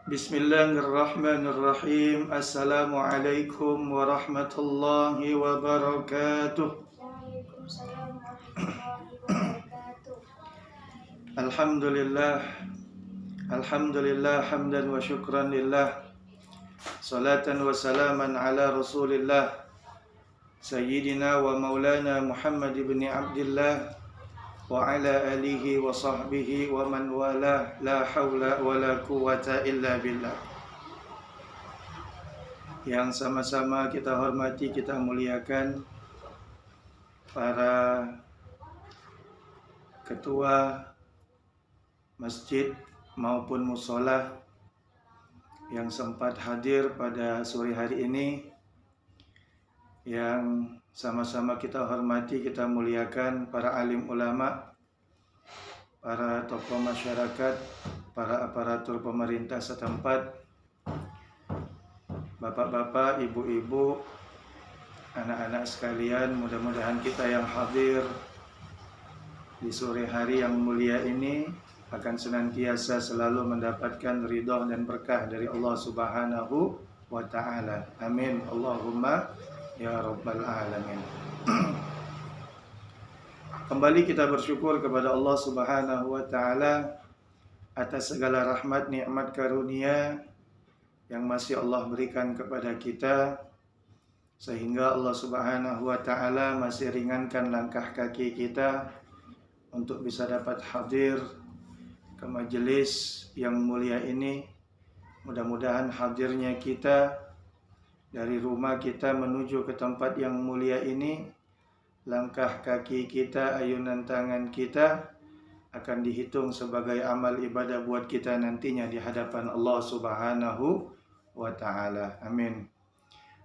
Bismillahirrahmanirrahim. Assalamualaikum warahmatullahi wabarakatuh. Waalaikumsalam warahmatullahi wabarakatuh. Alhamdulillah. Alhamdulillah hamdan wa syukran lillah. Salatan wa salaman ala Rasulillah Sayyidina wa maulana Muhammad ibn Abdullah wa ala alihi wa sahbihi wa man wala, la hawla wa la quwata illa billah. Yang sama-sama kita hormati, kita muliakan para ketua masjid maupun musola yang sempat hadir pada sore hari ini, yang sama-sama kita hormati, kita muliakan para alim ulama, para tokoh masyarakat, para aparatur pemerintah setempat, bapak-bapak, ibu-ibu, anak-anak sekalian. Mudah-mudahan kita yang hadir di sore hari yang mulia ini akan senantiasa selalu mendapatkan ridha dan berkah dari Allah Subhanahu wa ta'ala. Amin. Allahumma ya rabbal alamin. Kembali kita bersyukur kepada Allah Subhanahu wa ta'ala atas segala rahmat, nikmat, karunia yang masih Allah berikan kepada kita, sehingga Allah Subhanahu wa ta'ala masih ringankan langkah kaki kita untuk bisa dapat hadir ke majelis yang mulia ini. Mudah-mudahan hadirnya kita dari rumah kita menuju ke tempat yang mulia ini, langkah kaki kita, ayunan tangan kita akan dihitung sebagai amal ibadah buat kita nantinya di hadapan Allah Subhanahu wa ta'ala. Amin.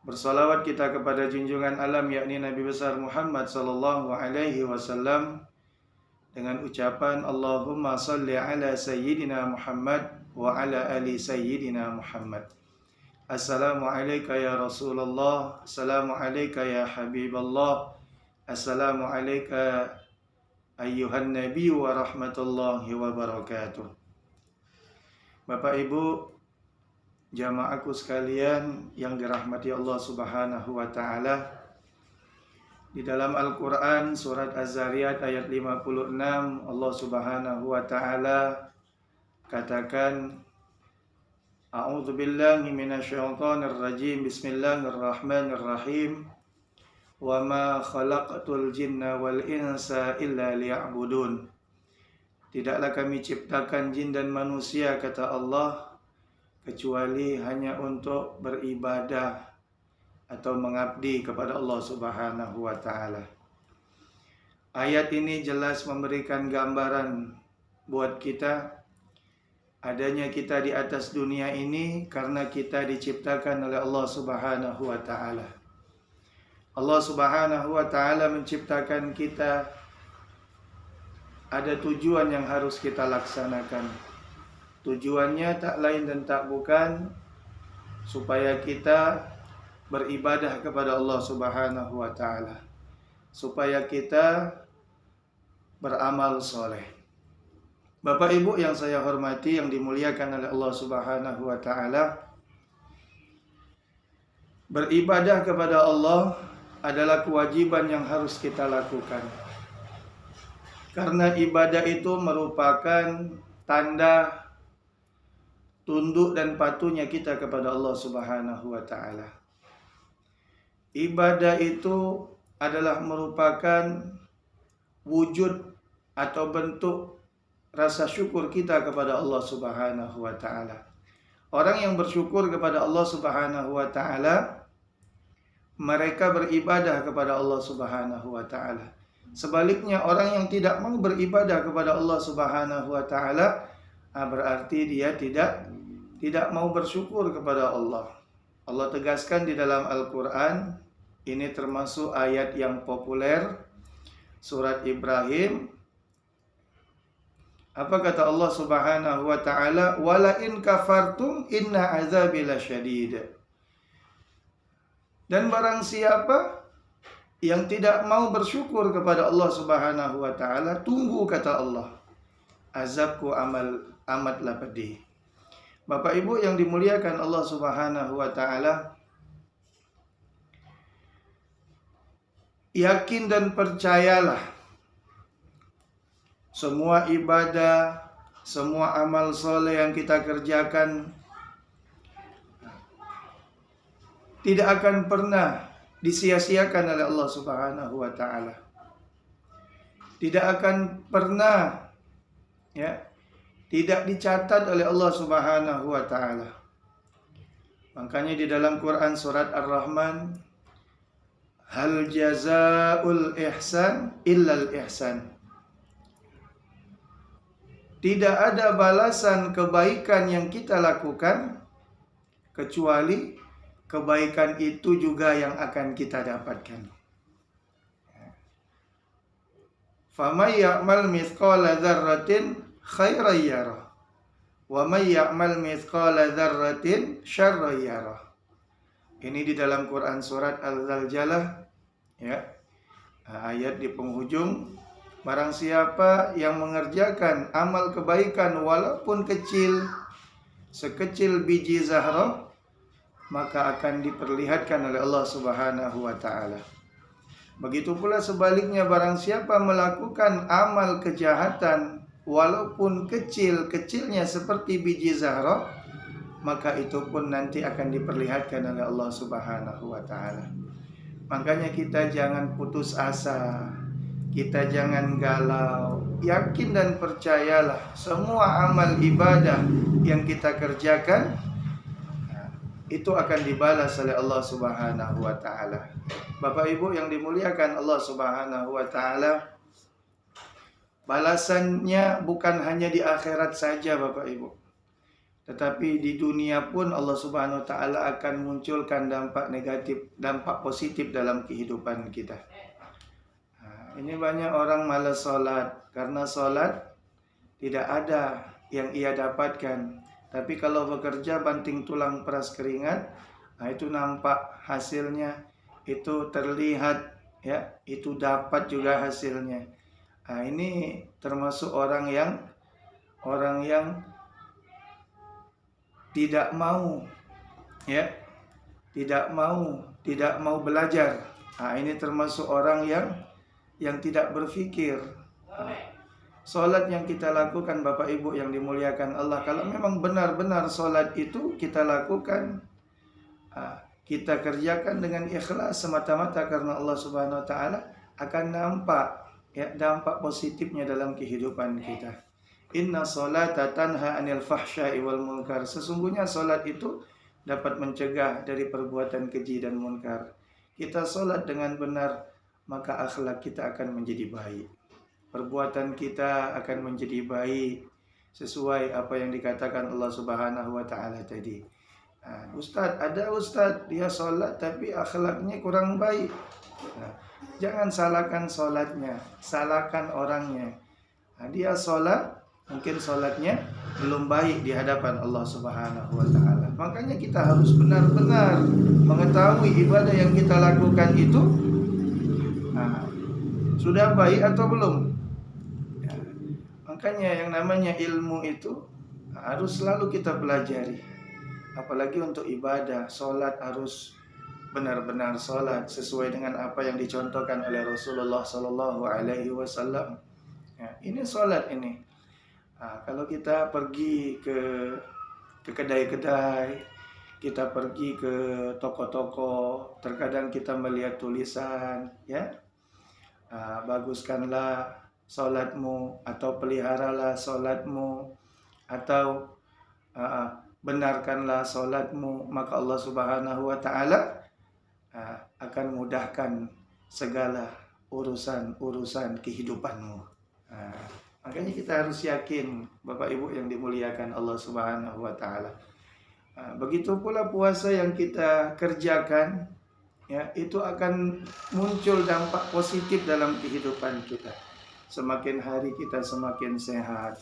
Bersalawat kita kepada junjungan alam, yakni Nabi besar Muhammad sallallahu alaihi wasallam, dengan ucapan Allahumma salli ala sayyidina Muhammad wa ala ali sayyidina Muhammad. Assalamu alayka ya Rasulullah, assalamu alayka ya Habiballah, assalamu alayka ayyuhan nabi wa rahmatullahi wa barakatuh. Bapak Ibu, jamaahku sekalian yang dirahmati Allah Subhanahu wa ta'ala, di dalam Al-Quran surat Az-Zariyat ayat 56 Allah Subhanahu wa ta'ala katakan, A'udzu billahi minasyaitonir rajim. Bismillahirrahmanirrahim. Wa ma khalaqatul jinna wal insa illa liya'budun. Tidaklah kami ciptakan jin dan manusia, kata Allah, kecuali hanya untuk beribadah atau mengabdi kepada Allah Subhanahu wa ta'ala. Ayat ini jelas memberikan gambaran buat kita, adanya kita di atas dunia ini karena kita diciptakan oleh Allah Subhanahu wa ta'ala. Allah Subhanahu wa ta'ala menciptakan kita, ada tujuan yang harus kita laksanakan. Tujuannya tak lain dan tak bukan supaya kita beribadah kepada Allah Subhanahu wa ta'ala, supaya kita beramal soleh. Bapak Ibu yang saya hormati, yang dimuliakan oleh Allah Subhanahu wa ta'ala, beribadah kepada Allah adalah kewajiban yang harus kita lakukan. Karena ibadah itu merupakan tanda tunduk dan patuhnya kita kepada Allah Subhanahu wa ta'ala. Ibadah itu adalah merupakan wujud atau bentuk rasa syukur kita kepada Allah Subhanahu wa ta'ala. Orang yang bersyukur kepada Allah Subhanahu wa ta'ala, mereka beribadah kepada Allah Subhanahu wa ta'ala. Sebaliknya, orang yang tidak mau beribadah kepada Allah Subhanahu wa ta'ala, berarti dia tidak mau bersyukur kepada Allah. Allah tegaskan di dalam Al-Quran, ini termasuk ayat yang populer, surat Ibrahim. Apa kata Allah Subhanahu wa ta'ala? Wala in kafartum inna azabi lasyadid. Dan barang siapa yang tidak mau bersyukur kepada Allah Subhanahu wa ta'ala, tunggu, kata Allah, azabku amatlah pedih. Bapak Ibu yang dimuliakan Allah Subhanahu wa taala, yakin dan percayalah semua ibadah, semua amal soleh yang kita kerjakan tidak akan pernah disia-siakan oleh Allah Subhanahu wa taala. Tidak akan pernah tidak dicatat oleh Allah Subhanahu wa taala. Makanya di dalam Quran surat Ar-Rahman, hal jazaa'ul ihsan illal ihsan. Tidak ada balasan kebaikan yang kita lakukan kecuali kebaikan itu juga yang akan kita dapatkan. Faman ya'mal mithqala dzarratin khairan yarah wa may ya'mal mithqala dzarratin syarran yarah. Ini di dalam Quran surat Al-Zalzalah ayat di penghujung, barang siapa yang mengerjakan amal kebaikan walaupun kecil, sekecil biji zahrah, maka akan diperlihatkan oleh Allah Subhanahu wa taala. Begitu pula sebaliknya, barang siapa melakukan amal kejahatan walaupun kecil-kecilnya seperti biji zahrah, maka itu pun nanti akan diperlihatkan oleh Allah Subhanahu wa taala. Makanya kita jangan putus asa, kita jangan galau, yakin dan percayalah semua amal ibadah yang kita kerjakan itu akan dibalas oleh Allah Subhanahu wa taala. Bapak Ibu yang dimuliakan Allah Subhanahu wa taala, balasannya bukan hanya di akhirat saja Bapak Ibu, tetapi di dunia pun Allah Subhanahu wa taala akan munculkan dampak negatif, dampak positif dalam kehidupan kita. Ini banyak orang malas sholat karena sholat tidak ada yang ia dapatkan. Tapi kalau bekerja banting tulang peras keringat, itu nampak hasilnya, itu terlihat itu dapat juga hasilnya. Ini termasuk orang yang tidak mau tidak mau belajar. Ini termasuk orang yang tidak berpikir. Solat yang kita lakukan Bapak Ibu yang dimuliakan Allah, kalau memang benar-benar solat itu kita lakukan, kita kerjakan dengan ikhlas semata-mata karena Allah Subhanahu wa taala, akan nampak dampak positifnya dalam kehidupan kita. Inna sholata tanha 'anil fahsya'i wal munkar. Sesungguhnya solat itu dapat mencegah dari perbuatan keji dan munkar. Kita solat dengan benar, maka akhlak kita akan menjadi baik. Perbuatan kita akan menjadi baik sesuai apa yang dikatakan Allah Subhanahu wa taala tadi. Ada ustaz dia sholat tapi akhlaknya kurang baik. Jangan salahkan sholatnya, salahkan orangnya. Dia sholat, mungkin sholatnya belum baik di hadapan Allah Subhanahu wa taala. Makanya kita harus benar-benar mengetahui ibadah yang kita lakukan itu sudah baik atau belum. Makanya yang namanya ilmu itu harus selalu kita pelajari. Apalagi untuk ibadah, sholat harus benar-benar sholat sesuai dengan apa yang dicontohkan oleh Rasulullah Sallallahu Alaihi Wasallam. Ini sholat ini. Kalau kita pergi ke kedai-kedai, kita pergi ke toko-toko, terkadang kita melihat tulisan, baguskanlah sholatmu, atau peliharalah sholatmu, atau benarkanlah sholatmu, maka Allah Subhanahu wa taala akan mudahkan segala urusan kehidupanmu. Makanya kita harus yakin Bapak Ibu yang dimuliakan Allah Subhanahu wa taala. Begitu pula puasa yang kita kerjakan, itu akan muncul dampak positif dalam kehidupan kita. Semakin hari kita semakin sehat,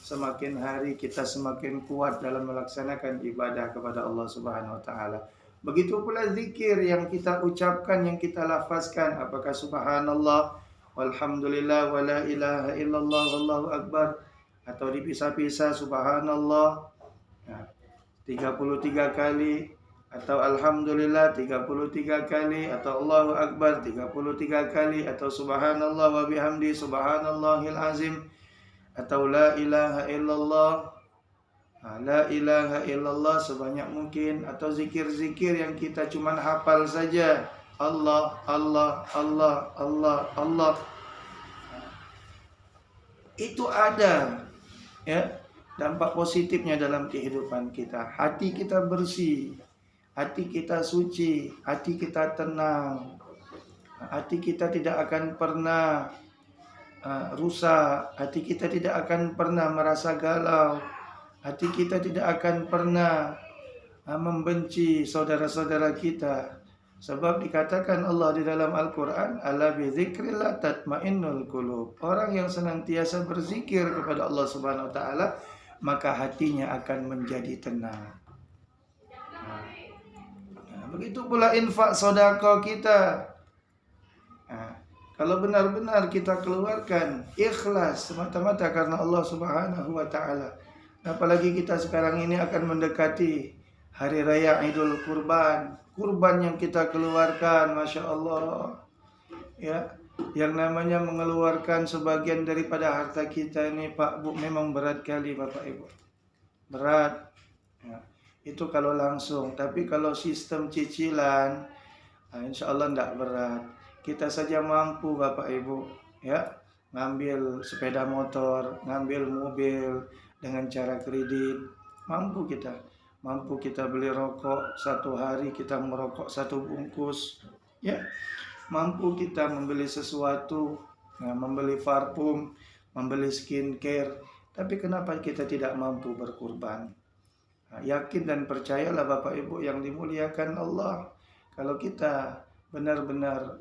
semakin hari kita semakin kuat dalam melaksanakan ibadah kepada Allah Subhanahu wa taala. Begitu pula zikir yang kita ucapkan, yang kita lafazkan, apakah subhanallah, walhamdulillah, wala ilaha illallah, wallahu akbar, atau dipisah-pisah subhanallah, Nah, 33 kali, atau Alhamdulillah 33 kali, atau Allahu Akbar 33 kali, atau Subhanallah wa bihamdi Subhanallahil azim, atau La ilaha illallah. La ilaha illallah sebanyak mungkin, atau zikir-zikir yang kita cuman hafal saja. Allah, Allah, Allah, Allah, Allah. Itu ada ya dampak positifnya dalam kehidupan kita. Hati kita bersih, hati kita suci, hati kita tenang. Hati kita tidak akan pernah rusak, hati kita tidak akan pernah merasa galau. Hati kita tidak akan pernah membenci saudara-saudara kita. Sebab dikatakan Allah di dalam Al-Quran, Ala bidzikrillah tatmainnul qulub. Orang yang senantiasa berzikir kepada Allah Subhanahu wa taala, maka hatinya akan menjadi tenang. Begitu pula infak sedekah kita. Kalau benar-benar kita keluarkan ikhlas semata-mata karena Allah Subhanahu wa taala. Apalagi kita sekarang ini akan mendekati Hari Raya Idul Kurban. Kurban yang kita keluarkan, Masya Allah, ya, yang namanya mengeluarkan sebagian daripada harta kita ini, Pak Bu, memang berat kali Bapak Ibu, berat. Ya, itu kalau langsung, tapi kalau sistem cicilan, insya Allah tidak berat. Kita saja mampu Bapak Ibu, ya, ngambil sepeda motor, ngambil mobil dengan cara kredit, mampu kita. Mampu kita beli rokok, satu hari kita merokok 1 bungkus, ya. Mampu kita membeli sesuatu, membeli parfum, membeli skincare. Tapi kenapa kita tidak mampu berkurban? Yakin dan percayalah Bapak Ibu yang dimuliakan Allah, kalau kita benar-benar